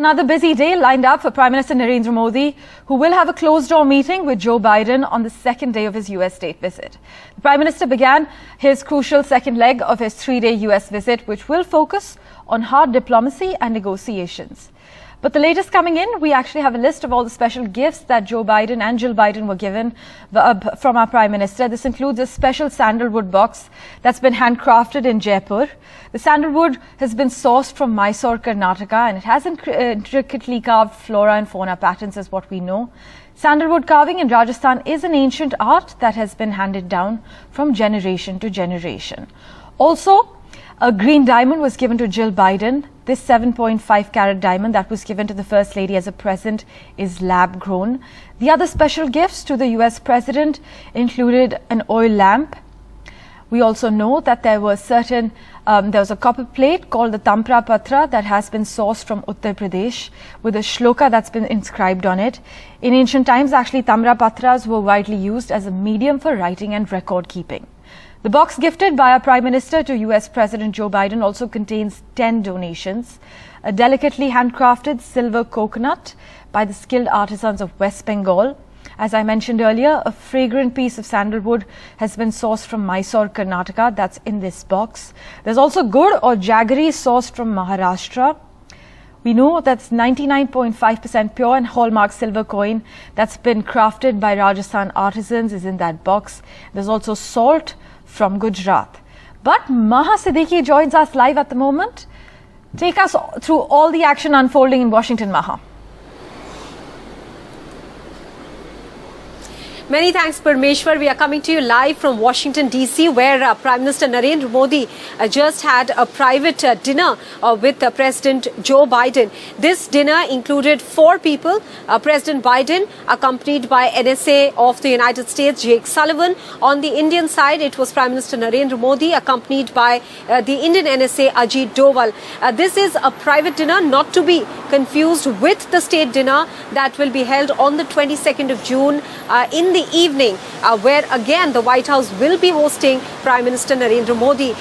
another busy day lined up for Prime Minister Narendra Modi, who will have a closed-door meeting with Joe Biden on the second day of his US state visit. The Prime Minister began his crucial second leg of his three-day US visit, which will focus on hard diplomacy and negotiations. But the latest coming in, we actually have a list of all the special gifts that Joe Biden and Jill Biden were given from our Prime Minister. This includes a special sandalwood box that's been handcrafted in Jaipur. The sandalwood has been sourced from Mysore, Karnataka, and it has intricately carved flora and fauna patterns, is what we know. Sandalwood carving in Rajasthan is an ancient art that has been handed down from generation to generation. Also, a green diamond was given to Jill Biden. This 7.5 carat diamond that was given to the First Lady as a present is lab grown. The other special gifts to the US President included an oil lamp. We also know that there was a copper plate called the Tampra Patra that has been sourced from Uttar Pradesh with a shloka that's been inscribed on it. In ancient times, actually, Tampra Patras were widely used as a medium for writing and record keeping. The box gifted by our Prime Minister to US President Joe Biden also contains 10 donations. A delicately handcrafted silver coconut by the skilled artisans of West Bengal. As I mentioned earlier, a fragrant piece of sandalwood has been sourced from Mysore, Karnataka. That's in this box. There's also gur or jaggery sourced from Maharashtra. We know that's 99.5% pure and hallmark silver coin that's been crafted by Rajasthan artisans is in that box. There's also salt from Gujarat. But Maha Siddiqui joins us live at the moment. Take us through all the action unfolding in Washington, Maha. Many thanks, Parmeshwar. We are coming to you live from Washington, D.C., where Prime Minister Narendra Modi just had a private dinner with President Joe Biden. This dinner included 4 people. President Biden, accompanied by NSA of the United States, Jake Sullivan. On the Indian side, it was Prime Minister Narendra Modi, accompanied by the Indian NSA, Ajit Doval. This is a private dinner, not to be confused with the state dinner that will be held on the 22nd of June in the evening, where again the White House will be hosting Prime Minister Narendra Modi.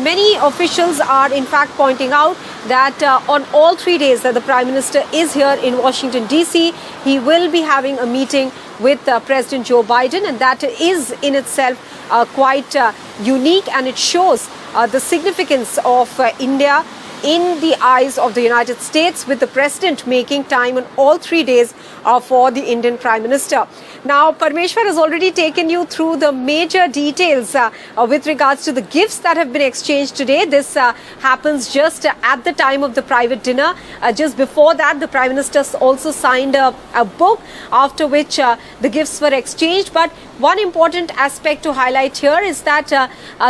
Many officials are in fact pointing out that on all 3 days that the Prime Minister is here in Washington, D.C., he will be having a meeting with President Joe Biden, and that is in itself quite unique, and it shows the significance of India in the eyes of the United States, with the President making time on all 3 days for the Indian Prime Minister. Now, Parmeshwar has already taken you through the major details with regards to the gifts that have been exchanged today. This happens just at the time of the private dinner. Just before that, the Prime Minister also signed a book, after which the gifts were exchanged. But one important aspect to highlight here is that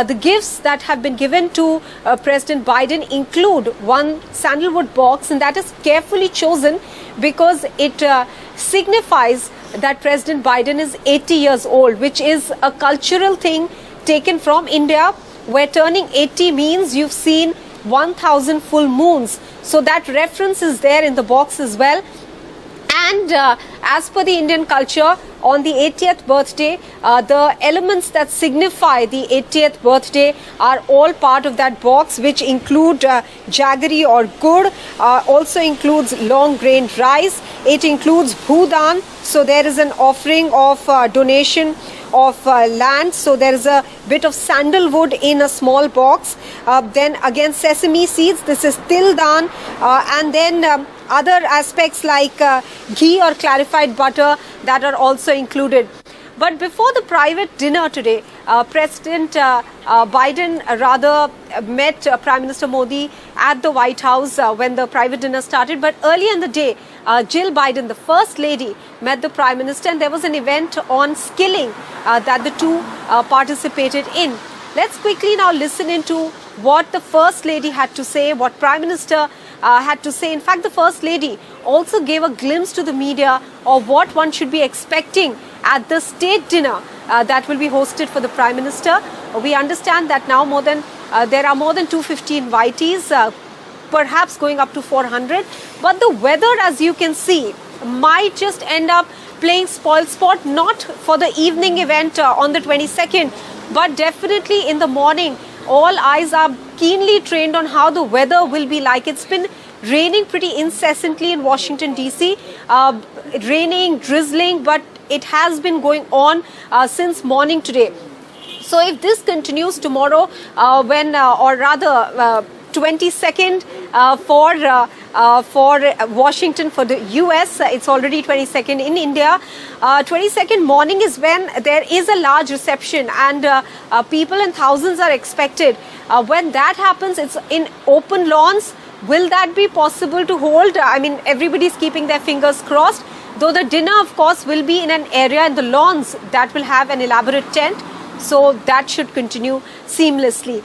the gifts that have been given to President Biden include one sandalwood box, and that is carefully chosen because it signifies that President Biden is 80 years old, which is a cultural thing taken from India, where turning 80 means you've seen 1,000 full moons. So that reference is there in the box as well. And as per the Indian culture, on the 80th birthday, the elements that signify the 80th birthday are all part of that box, which include jaggery or gur, also includes long grained rice. It includes bhudan, so there is an offering of donation of land. So there is a bit of sandalwood in a small box. Then again sesame seeds, this is tildan, and then other aspects like ghee or clarified butter that are also included. But before the private dinner today, President Biden rather met Prime Minister Modi at the White House when the private dinner started. But earlier in the day, Jill Biden, the First Lady, met the Prime Minister, and there was an event on skilling that the two participated in. Let's quickly now listen into what the First Lady had to say, what Prime Minister had to say. In fact, the First Lady also gave a glimpse to the media of what one should be expecting at the state dinner that will be hosted for the Prime Minister. We understand that now there are more than 250 invitees, perhaps going up to 400. But the weather, as you can see, might just end up playing spoil sport, not for the evening event on the 22nd, but definitely in the morning. All eyes are keenly trained on how the weather will be like. It's been raining pretty incessantly in Washington, D.C. Raining, drizzling, but it has been going on since morning today. So if this continues tomorrow, or rather 22nd for Washington, for the US, it's already 22nd in India. 22nd morning is when there is a large reception, and people in thousands are expected. When that happens, it's in open lawns. Will that be possible to hold? I mean, everybody's keeping their fingers crossed. Though the dinner, of course, will be in an area in the lawns that will have an elaborate tent. So that should continue seamlessly.